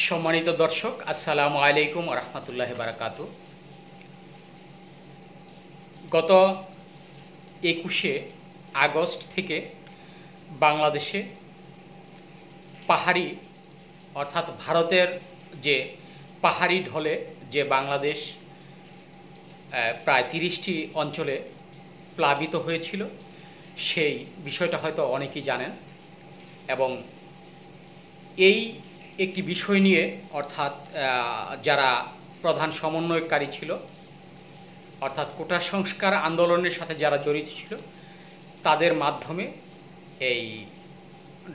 সম্মানিত দর্শক, আসসালামু আলাইকুম ওয়া রাহমাতুল্লাহি ওয়া বারাকাতুহু। গত 21শে আগস্ট থেকে বাংলাদেশে পাহাড়ি অর্থাৎ ভারতের যে পাহাড়ি ঢলে যে বাংলাদেশ প্রায় 30টি অঞ্চলে প্লাবিত হয়েছিল, সেই বিষয়টা হয়তো অনেকেই জানেন। এবং এই একটি বিষয় নিয়ে অর্থাৎ যারা প্রধান সমন্বয়কারী ছিল, অর্থাৎ কোটা সংস্কার আন্দোলনের সাথে যারা জড়িত ছিল, তাদের মাধ্যমে এই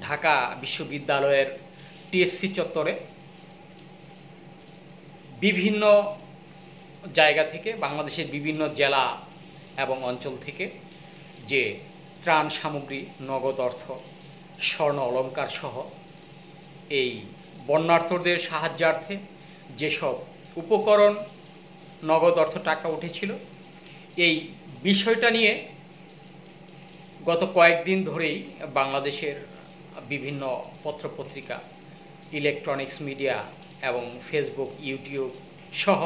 ঢাকা বিশ্ববিদ্যালয়ের টিএসসি চত্বরে বিভিন্ন জায়গা থেকে, বাংলাদেশের বিভিন্ন জেলা এবং অঞ্চল থেকে যে ত্রাণ সামগ্রী, নগদ অর্থ, স্বর্ণ অলংকার সহ এই বন্যার্থদের সাহায্যার্থে যেসব উপকরণ, নগদ অর্থ, টাকা উঠেছিল, এই বিষয়টা নিয়ে গত কয়েকদিন ধরেই বাংলাদেশের বিভিন্ন পত্রপত্রিকা, ইলেকট্রনিক্স মিডিয়া এবং ফেসবুক, ইউটিউব সহ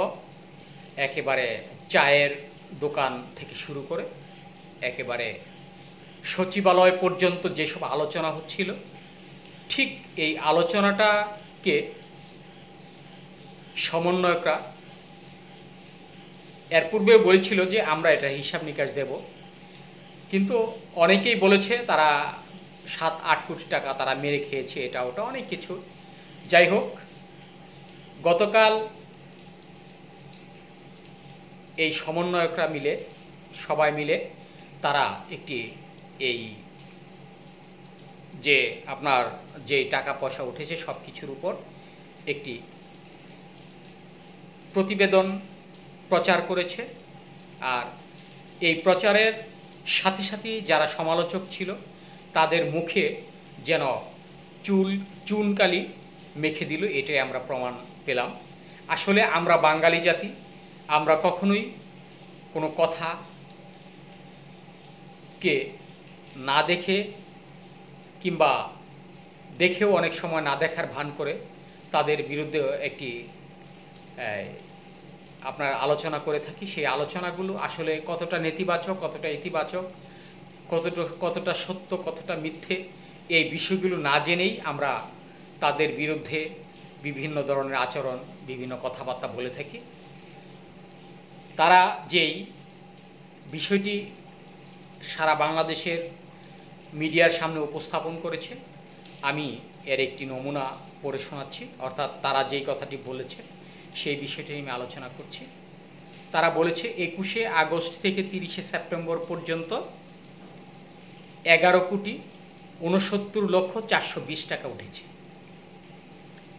একেবারে চায়ের দোকান থেকে শুরু করে একেবারে সচিবালয় পর্যন্ত যেসব আলোচনা হচ্ছিল, ঠিক এই আলোচনাটাকে সমন্বয়করা এর পূর্বেও বলেছিল যে আমরা এটা হিসাব নিকাশ দেব, কিন্তু অনেকেই বলেছে তারা 7-8 কোটি টাকা তারা মেরে খেয়েছে, এটা ওটা অনেক কিছু। যাই হোক, গতকাল এই সমন্বয়করা মিলে, সবাই মিলে তারা একটি এই যে আপনার যে টাকা পয়সা উঠেছে সব কিছুর উপর একটি প্রতিবেদন প্রচার করেছে। আর এই প্রচারের সাথে সাথে যারা সমালোচক ছিল তাদের মুখে যেন চুনকালি মেখে দিল, এটাই আমরা প্রমাণ পেলাম। আসলে আমরা বাঙালি জাতি, আমরা কখনোই কোনো কথাকে না দেখে কিংবা দেখেও অনেক সময় না দেখার ভান করে তাদের বিরুদ্ধে একটি আপনার আলোচনা করে থাকি। সেই আলোচনাগুলো আসলে কতটা নেতিবাচক, কতটা ইতিবাচক, কতটা সত্য, কতটা মিথ্যে, এই বিষয়গুলো না জেনেই আমরা তাদের বিরুদ্ধে বিভিন্ন ধরনের আচরণ, বিভিন্ন কথাবার্তা বলে থাকি। তারা যেই বিষয়টি সারা বাংলাদেশের মিডিয়ার সামনে উপস্থাপন করেছে, আমি এর একটি নমুনা পড়ে শোনাচ্ছি। অর্থাৎ তারা যেই কথাটি বলেছে সেই বিষয়টি আমি আলোচনা করছি। তারা বলেছে 21শে আগস্ট থেকে 30শে সেপ্টেম্বর পর্যন্ত 11,69,420 টাকা উঠেছে।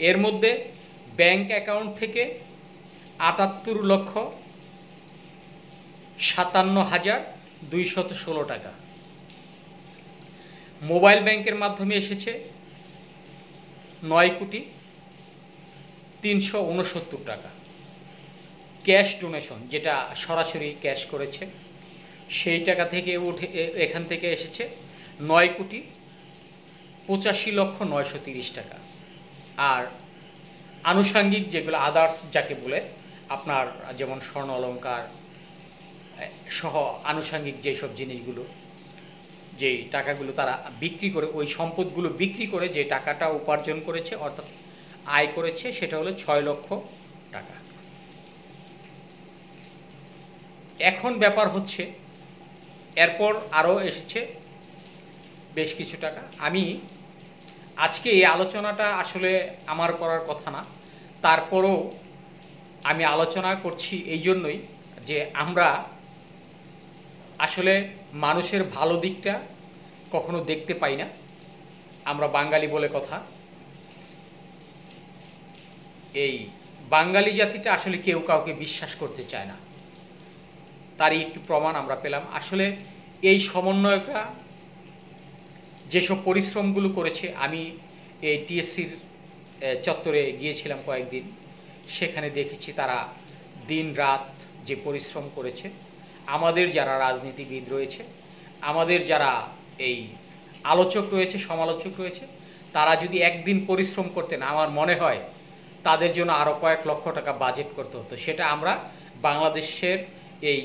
এর মধ্যে ব্যাংক অ্যাকাউন্ট থেকে 78,57,216 টাকা, মোবাইল ব্যাংকের মাধ্যমে এসেছে 9,03,69 টাকা, ক্যাশ ডোনেশন যেটা সরাসরি ক্যাশ করেছে সেই টাকা থেকে এখান থেকে এসেছে 9,85,930 টাকা। আর আনুষঙ্গিক যেগুলো আদার্স যাকে বলে, আপনার যেমন স্বর্ণ অলংকার সহ আনুষঙ্গিক যেসব জিনিসগুলো, যেই টাকাগুলো তারা বিক্রি করে, ওই সম্পদগুলো বিক্রি করে যে টাকাটা উপার্জন করেছে অর্থাৎ আয় করেছে, সেটা হলো 6 লক্ষ টাকা। এখন ব্যাপার হচ্ছে এরপর আরও এসেছে বেশ কিছু টাকা। আমি আজকে এই আলোচনাটা আসলে আমার করার কথা না, তারপরও আমি আলোচনা করছি এই জন্যই যে আমরা আসলে মানুষের ভালো দিকটা কখনো দেখতে পাই না। আমরা বাঙালি বলে কথা, এই বাঙালি জাতিটা আসলে কেউ কাউকে বিশ্বাস করতে চায় না, তারই একটু প্রমাণ আমরা পেলাম। আসলে এই সমন্বয়করা যেসব পরিশ্রমগুলো করেছে, আমি এই টিএসসির চত্বরে গিয়েছিলাম কয়েকদিন, সেখানে দেখেছি তারা দিন রাত যে পরিশ্রম করেছে। আমাদের যারা রাজনীতিবিদ রয়েছে, আমাদের যারা এই আলোচক রয়েছে, সমালোচক রয়েছে, তারা যদি একদিন পরিশ্রম করতেন, আমার মনে হয় তাদের জন্য আরও কয়েক লক্ষ টাকা বাজেট করতে হতো। সেটা আমরা বাংলাদেশের এই